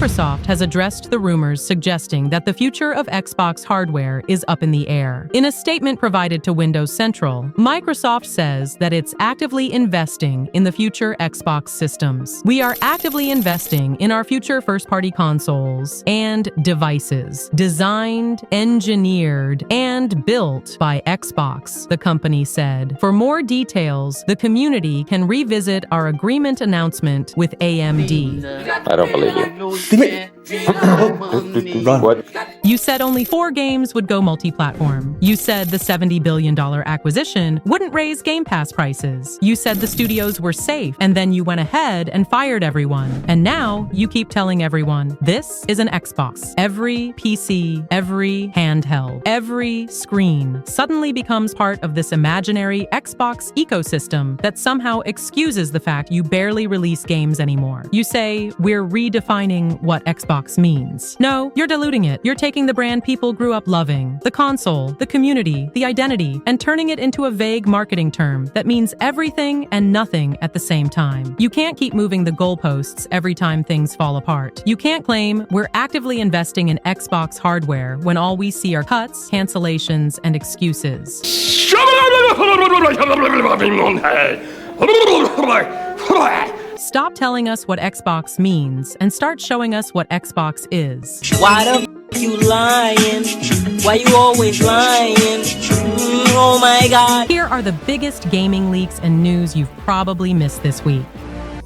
Microsoft has addressed the rumors suggesting that the future of Xbox hardware is up in the air. In a statement provided to Windows Central, Microsoft says that it's actively investing in the future Xbox systems. We are actively investing in our future first-party consoles and devices, designed, engineered, and built by Xbox, the company said. For more details, the community can revisit our agreement announcement with AMD. I don't believe you. What? You said only 4 games would go multi-platform. You said the $70 billion acquisition wouldn't raise Game Pass prices. You said the studios were safe, and then you went ahead and fired everyone. And now you keep telling everyone, this is an Xbox. Every PC, every handheld, every screen suddenly becomes part of this imaginary Xbox ecosystem that somehow excuses the fact you barely release games anymore. You say, we're redefining what Xbox means. No, you're diluting it. You're taking the brand people grew up loving, the console, the community, the identity, and turning it into a vague marketing term that means everything and nothing at the same time. You can't keep moving the goalposts every time things fall apart. You can't claim we're actively investing in Xbox hardware when all we see are cuts, cancellations, and excuses. Stop telling us what Xbox means and start showing us what Xbox is. Why the you lying? Why you always lying? Oh my God. Here are the biggest gaming leaks and news you've probably missed this week.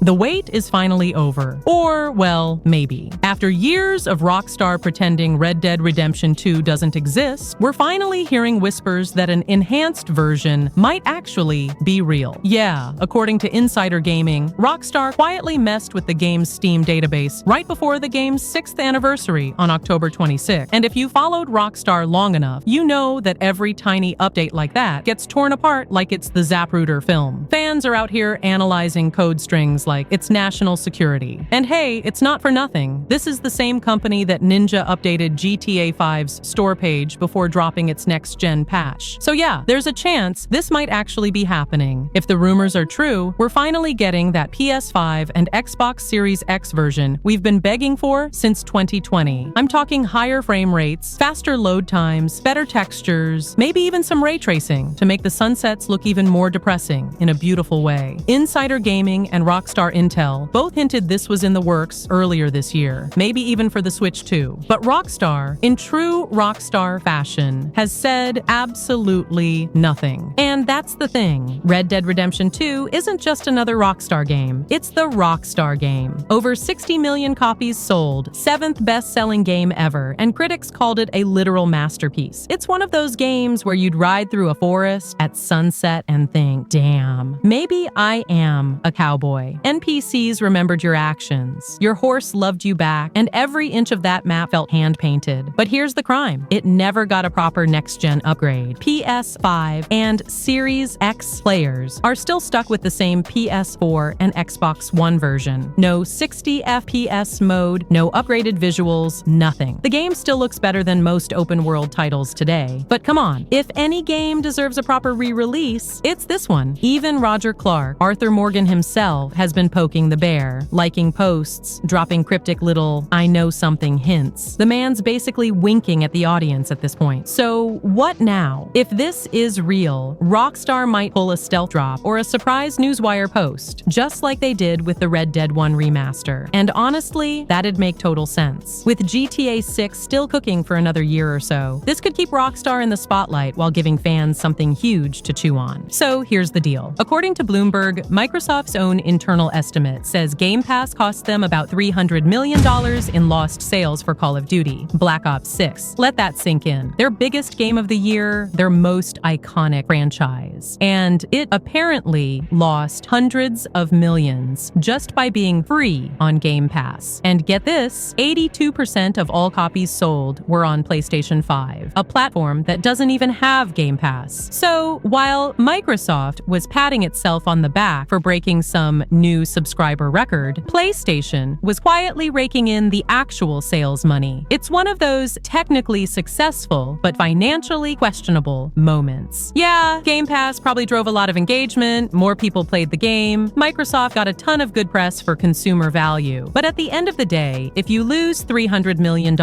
The wait is finally over. Or, well, maybe. After years of Rockstar pretending Red Dead Redemption 2 doesn't exist, we're finally hearing whispers that an enhanced version might actually be real. Yeah, according to Insider Gaming, Rockstar quietly messed with the game's Steam database right before the game's 6th anniversary on October 26th. And if you followed Rockstar long enough, you know that every tiny update like that gets torn apart like it's the Zapruder film. Fans are out here analyzing code strings like it's national security. And hey, it's not for nothing. This is the same company that Ninja updated GTA 5's store page before dropping its next-gen patch. So yeah, there's a chance this might actually be happening. If the rumors are true, we're finally getting that PS5 and Xbox Series X version we've been begging for since 2020. I'm talking higher frame rates, faster load times, better textures, maybe even some ray tracing to make the sunsets look even more depressing in a beautiful way. Insider Gaming and Rockstar Intel both hinted this was in the works earlier this year, maybe even for the Switch 2. But Rockstar, in true Rockstar fashion, has said absolutely nothing. And that's the thing. Red Dead Redemption 2 isn't just another Rockstar game. It's the Rockstar game. Over 60 million copies sold, 7th best-selling game ever, and critics called it a literal masterpiece. It's one of those games where you'd ride through a forest at sunset and think, damn, maybe I am a cowboy. NPCs remembered your actions. Your horse loved you back, and every inch of that map felt hand-painted. But here's the crime. It never got a proper next-gen upgrade. PS5 and Series X players are still stuck with the same PS4 and Xbox One version. No 60 FPS mode, no upgraded visuals, nothing. The game still looks better than most open-world titles today. But come on, if any game deserves a proper re-release, it's this one. Even Roger Clark, Arthur Morgan himself, has been poking the bear, liking posts, dropping cryptic little I know something hints. The man's basically winking at the audience at this point. So what now? If this is real, Rockstar might pull a stealth drop or a surprise newswire post, just like they did with the Red Dead 1 remaster. And honestly, that'd make total sense. With GTA 6 still cooking for another year or so, this could keep Rockstar in the spotlight while giving fans something huge to chew on. So here's the deal. According to Bloomberg, Microsoft's own internal estimate says Game Pass cost them about $300 million in lost sales for Call of Duty, Black Ops 6. Let that sink in. Their biggest game of the year, their most iconic franchise. And it apparently lost hundreds of millions just by being free on Game Pass. And get this, 82% of all copies sold were on PlayStation 5, a platform that doesn't even have Game Pass. So while Microsoft was patting itself on the back for breaking some new new subscriber record, PlayStation was quietly raking in the actual sales money. It's one of those technically successful but financially questionable moments. Yeah, Game Pass probably drove a lot of engagement, more people played the game, Microsoft got a ton of good press for consumer value. But at the end of the day, if you lose $300 million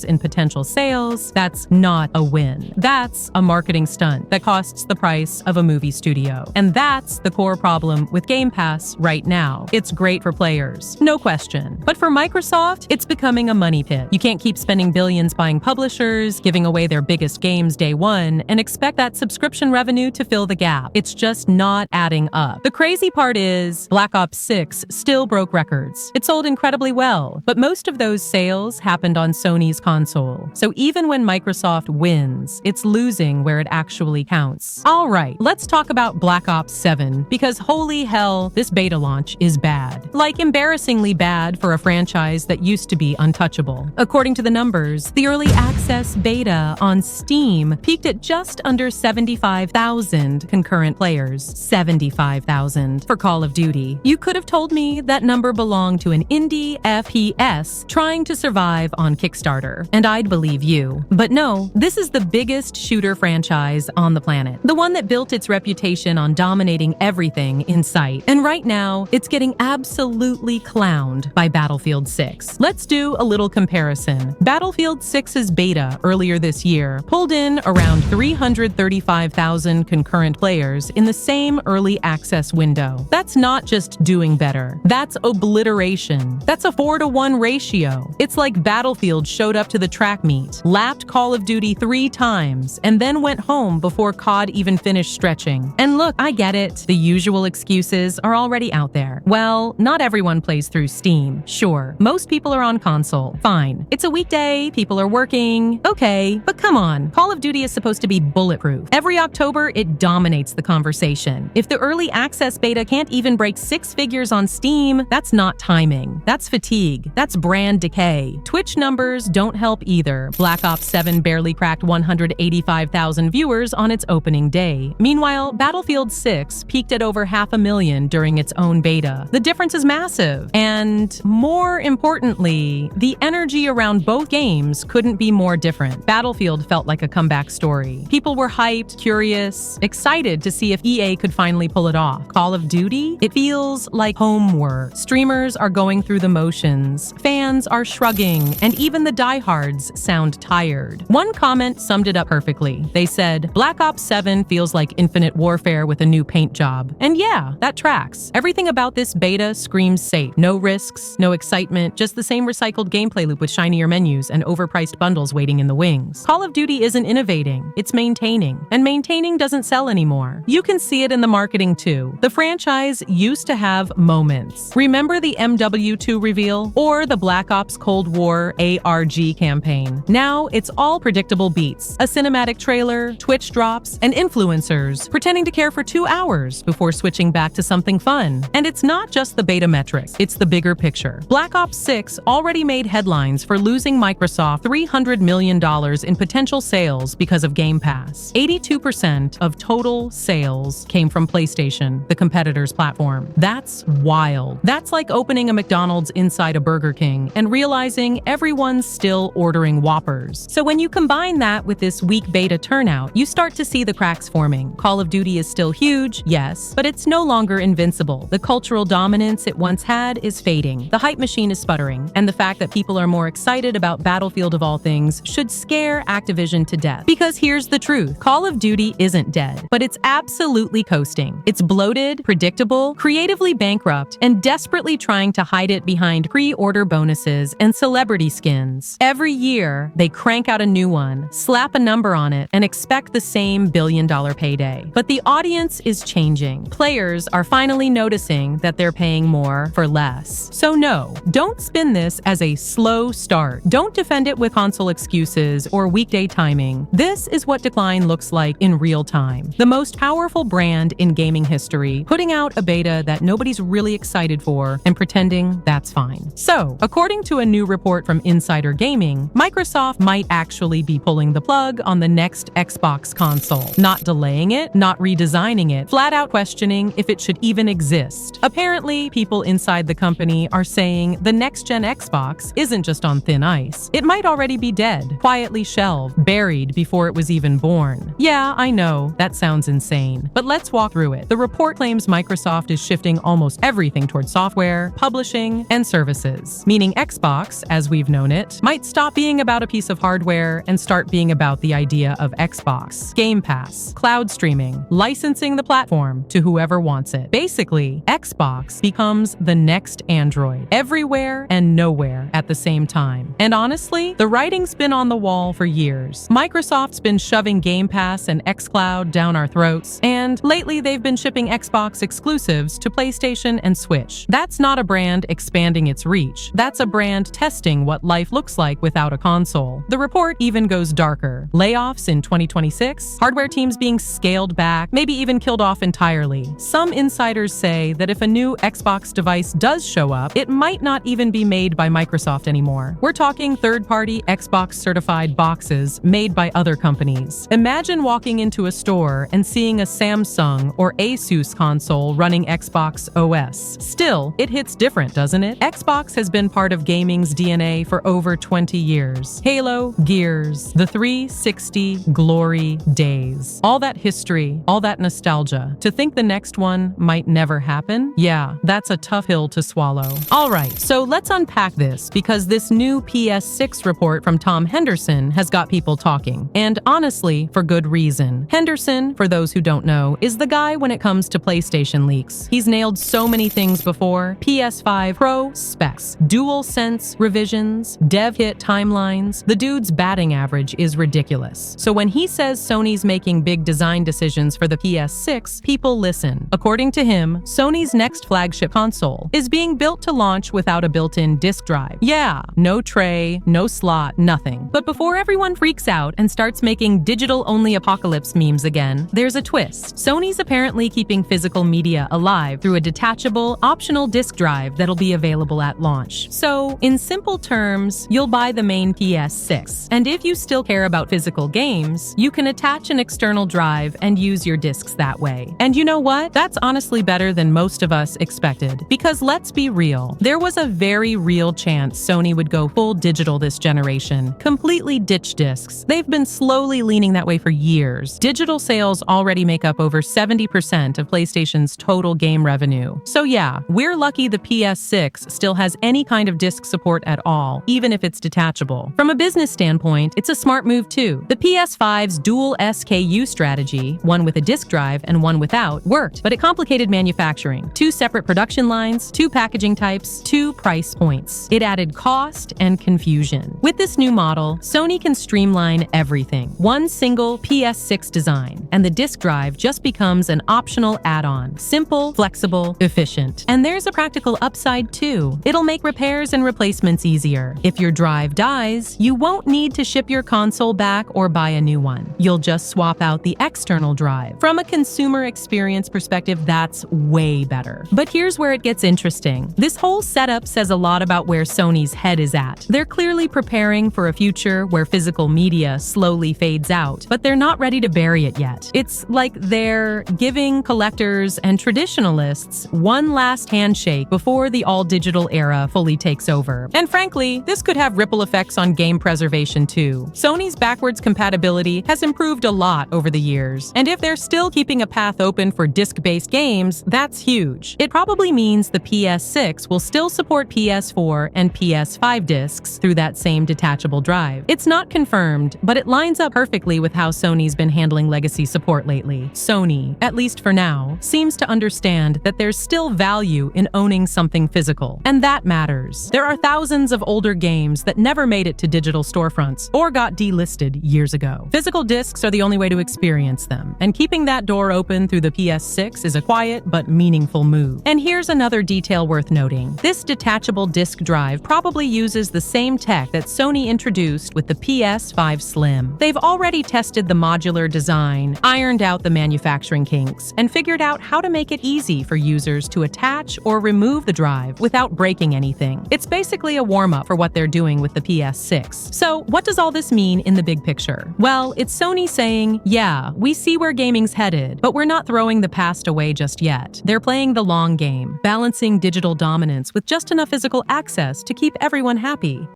in potential sales, that's not a win. That's a marketing stunt that costs the price of a movie studio. And that's the core problem with Game Pass right now. It's great for players, no question. But for Microsoft, it's becoming a money pit. You can't keep spending billions buying publishers, giving away their biggest games day one, and expect that subscription revenue to fill the gap. It's just not adding up. The crazy part is Black Ops 6 still broke records. It sold incredibly well, but most of those sales happened on Sony's console. So even when Microsoft wins, it's losing where it actually counts. All right, let's talk about Black Ops 7, because holy hell, this beta launch is bad. Like embarrassingly bad for a franchise that used to be untouchable. According to the numbers, the early access beta on Steam peaked at just under 75,000 concurrent players. 75,000 for Call of Duty. You could have told me that number belonged to an indie FPS trying to survive on Kickstarter, and I'd believe you. But no, this is the biggest shooter franchise on the planet. The one that built its reputation on dominating everything in sight. And right now, it's getting absolutely clowned by Battlefield 6. Let's do a little comparison. Battlefield 6's beta earlier this year pulled in around 335,000 concurrent players in the same early access window. That's not just doing better. That's obliteration. That's a 4-to-1 ratio. It's like Battlefield showed up to the track meet, lapped Call of Duty 3 times, and then went home before COD even finished stretching. And look, I get it. The usual excuses are already out there. Well, not everyone plays through Steam. Sure, most people are on console. Fine. It's a weekday, people are working. Okay, but come on. Call of Duty is supposed to be bulletproof. Every October, it dominates the conversation. If the early access beta can't even break 6 figures on Steam, that's not timing. That's fatigue. That's brand decay. Twitch numbers don't help either. Black Ops 7 barely cracked 185,000 viewers on its opening day. Meanwhile, Battlefield 6 peaked at over 500,000 during its own beta. The difference is massive. And more importantly, the energy around both games couldn't be more different. Battlefield felt like a comeback story. People were hyped, curious, excited to see if EA could finally pull it off. Call of Duty? It feels like homework. Streamers are going through the motions. Fans are shrugging, and even the diehards sound tired. One comment summed it up perfectly. They said, Black Ops 7 feels like Infinite Warfare with a new paint job. And yeah, that tracks. Everything about this beta screams safe. No risks, no excitement, just the same recycled gameplay loop with shinier menus and overpriced bundles waiting in the wings. Call of Duty isn't innovating, it's maintaining. And maintaining doesn't sell anymore. You can see it in the marketing too. The franchise used to have moments. Remember the MW2 reveal? Or the Black Ops Cold War ARG campaign? Now it's all predictable beats. A cinematic trailer, Twitch drops, and influencers pretending to care for 2 hours before switching back to something fun. And it's not just the beta metrics, it's the bigger picture. Black Ops 6 already made headlines for losing Microsoft $300 million in potential sales because of Game Pass. 82% of total sales came from PlayStation, the competitor's platform. That's wild. That's like opening a McDonald's inside a Burger King and realizing everyone's still ordering Whoppers. So when you combine that with this weak beta turnout, you start to see the cracks forming. Call of Duty is still huge, yes, but it's no longer invincible. The cultural dominance it once had is fading. The hype machine is sputtering, and the fact that people are more excited about Battlefield of all things should scare Activision to death. Because here's the truth. Call of Duty isn't dead, but it's absolutely coasting. It's bloated, predictable, creatively bankrupt, and desperately trying to hide it behind pre-order bonuses and celebrity skins. Every year, they crank out a new one, slap a number on it, and expect the same billion-dollar payday. But the audience is changing. Players are finally noticing that they're paying more for less. So no, don't spin this as a slow start. Don't defend it with console excuses or weekday timing. This is what decline looks like in real time. The most powerful brand in gaming history, putting out a beta that nobody's really excited for and pretending that's fine. So, according to a new report from Insider Gaming, Microsoft might actually be pulling the plug on the next Xbox console. Not delaying it, not redesigning it, flat out questioning if it should even exist. announced. Apparently, people inside the company are saying the next-gen Xbox isn't just on thin ice. It might already be dead, quietly shelved, buried before it was even born. Yeah, I know, that sounds insane. But let's walk through it. The report claims Microsoft is shifting almost everything towards software, publishing, and services. Meaning Xbox, as we've known it, might stop being about a piece of hardware and start being about the idea of Xbox, Game Pass, cloud streaming, licensing the platform to whoever wants it. Basically, Xbox becomes the next Android, everywhere and nowhere at the same time. And honestly, the writing's been on the wall for years. Microsoft's been shoving Game Pass and xCloud down our throats, and lately they've been shipping Xbox exclusives to PlayStation and Switch. That's not a brand expanding its reach. That's a brand testing what life looks like without a console. The report even goes darker. Layoffs in 2026, hardware teams being scaled back, maybe even killed off entirely. Some insiders say that if a new Xbox device does show up, it might not even be made by Microsoft anymore. We're talking third-party Xbox-certified boxes made by other companies. Imagine walking into a store and seeing a Samsung or ASUS console running Xbox OS. Still, it hits different, doesn't it? Xbox has been part of gaming's DNA for over 20 years. Halo, Gears, the 360 glory days. All that history, all that nostalgia. To think the next one might never happen? Yeah, that's a tough hill to swallow. All right, so let's unpack this because this new PS6 report from Tom Henderson has got people talking. And honestly, for good reason. Henderson, for those who don't know, is the guy when it comes to PlayStation leaks. He's nailed so many things before: PS5 Pro specs, DualSense revisions, dev kit timelines. The dude's batting average is ridiculous. So when he says Sony's making big design decisions for the PS6, people listen. According to him, Sony's next flagship console is being built to launch without a built-in disk drive. Yeah, no tray, no slot, nothing. But before everyone freaks out and starts making digital-only apocalypse memes again, there's a twist. Sony's apparently keeping physical media alive through a detachable, optional disk drive that'll be available at launch. So, in simple terms, you'll buy the main PS6, and if you still care about physical games, you can attach an external drive and use your discs that way. And you know what? That's honestly better than most of us expected. Because let's be real, there was a very real chance Sony would go full digital this generation, completely ditch discs. They've been slowly leaning that way for years. Digital sales already make up over 70% of PlayStation's total game revenue. So yeah, we're lucky the PS6 still has any kind of disc support at all, even if it's detachable. From a business standpoint, it's a smart move too. The PS5's dual SKU strategy, one with a disk drive and one without, worked, but it complicated manufacturing. 2 separate production lines, 2 packaging types, 2 price points. It added cost and confusion. With this new model, Sony can streamline everything. One single PS6 design, and the disk drive just becomes an optional add-on. Simple, flexible, efficient. And there's a practical upside too. It'll make repairs and replacements easier. If your drive dies, you won't need to ship your console back or buy a new one. You'll just swap out the external drive. From a consumer experience perspective, that's way better. But here's where it gets interesting. This whole setup says a lot about where Sony's head is at. They're clearly preparing for a future where physical media slowly fades out, but they're not ready to bury it yet. It's like they're giving collectors and traditionalists one last handshake before the all-digital era fully takes over. And frankly, this could have ripple effects on game preservation too. Sony's backwards compatibility has improved a lot over the years, and if they're still keeping a path open for disc-based games, that's huge. It probably means the PS6 will still support PS4 and PS5 discs through that same detachable drive. It's not confirmed, but it lines up perfectly with how Sony's been handling legacy support lately. Sony, at least for now, seems to understand that there's still value in owning something physical, and that matters. There are thousands of older games that never made it to digital storefronts or got delisted years ago. Physical discs are the only way to experience them, and keeping that door open through the PS6 is a quiet but meaningful move. And here's another detail worth noting. This detachable disc drive probably uses the same tech that Sony introduced with the PS5 Slim. They've already tested the modular design, ironed out the manufacturing kinks, and figured out how to make it easy for users to attach or remove the drive without breaking anything. It's basically a warm-up for what they're doing with the PS6. So what does all this mean in the big picture? Well, it's Sony saying, yeah, we see where gaming's headed, but we're not throwing the past away just yet. They're playing playing the long game, balancing digital dominance with just enough physical access to keep everyone happy.